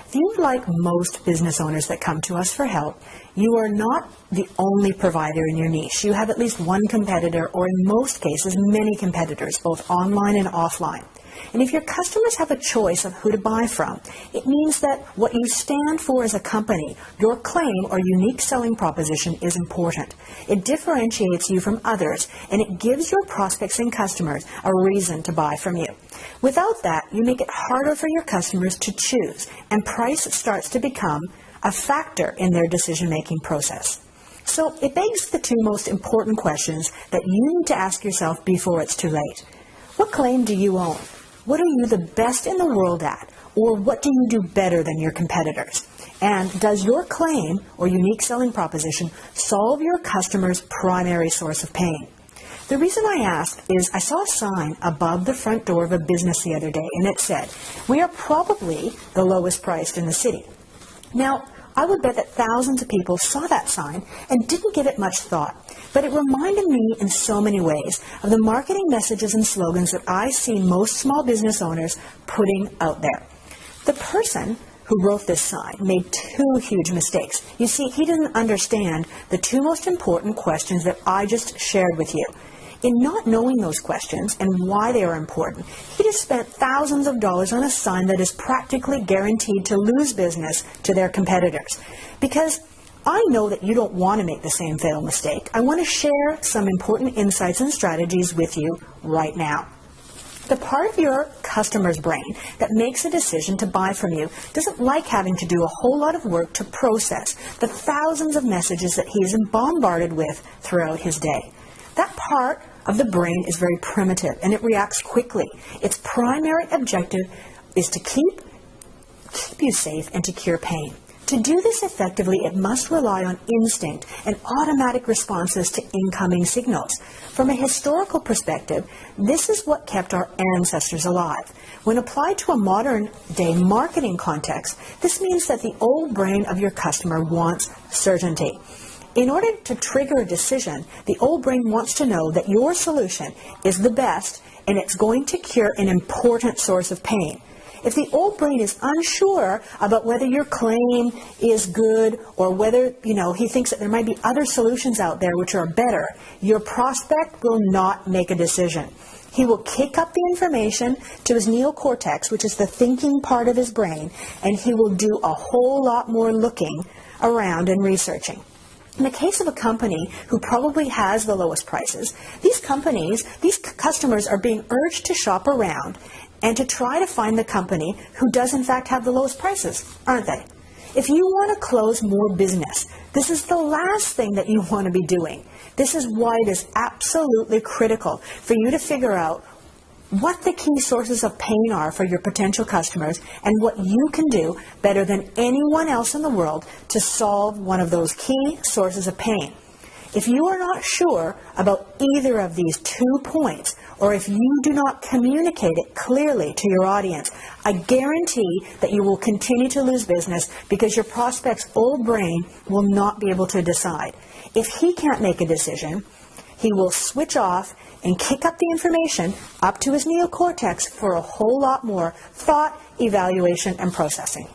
If you are like most business owners that come to us for help, you are not the only provider in your niche. You have at least one competitor, or in most cases, many competitors, both online and offline. And if your customers have a choice of who to buy from, it means that what you stand for as a company, your claim or unique selling proposition, is important. It differentiates you from others, and it gives your prospects and customers a reason to buy from you. Without that, you make it harder for your customers to choose, and price starts to become a factor in their decision-making process. So it begs the two most important questions that you need to ask yourself before it's too late. What claim do you own? What are you the best in the world at? Or what do you do better than your competitors? And does your claim or unique selling proposition solve your customer's primary source of pain? The reason I ask is I saw a sign above the front door of a business the other day, and it said, "We are probably the lowest priced in the city." Now, I would bet that thousands of people saw that sign and didn't give it much thought, but it reminded me in so many ways of the marketing messages and slogans that I see most small business owners putting out there. The person who wrote this sign made two huge mistakes. You see, he didn't understand the two most important questions that I just shared with you. In not knowing those questions and why they are important, he just spent thousands of dollars on a sign that is practically guaranteed to lose business to their competitors. Because I know that you don't want to make the same fatal mistake, I want to share some important insights and strategies with you right now. The part of your customer's brain that makes a decision to buy from you doesn't like having to do a whole lot of work to process the thousands of messages that he is bombarded with throughout his day. That part of the brain is very primitive, and it reacts quickly. Its primary objective is to keep you safe and to cure pain. To do this effectively, it must rely on instinct and automatic responses to incoming signals. From a historical perspective, this is what kept our ancestors alive. When applied to a modern-day marketing context, this means that the old brain of your customer wants certainty. In order to trigger a decision, the old brain wants to know that your solution is the best and it's going to cure an important source of pain. If the old brain is unsure about whether your claim is good or whether, he thinks that there might be other solutions out there which are better, your prospect will not make a decision. He will kick up the information to his neocortex, which is the thinking part of his brain, and he will do a whole lot more looking around and researching. In the case of a company who probably has the lowest prices, these customers are being urged to shop around and to try to find the company who does in fact have the lowest prices, aren't they? If you want to close more business, this is the last thing that you want to be doing. This is why it is absolutely critical for you to figure out what the key sources of pain are for your potential customers and what you can do better than anyone else in the world to solve one of those key sources of pain. If you are not sure about either of these 2 points, or if you do not communicate it clearly to your audience, I guarantee that you will continue to lose business because your prospect's old brain will not be able to decide. If he can't make a decision, he will switch off and kick up the information up to his neocortex for a whole lot more thought, evaluation, and processing.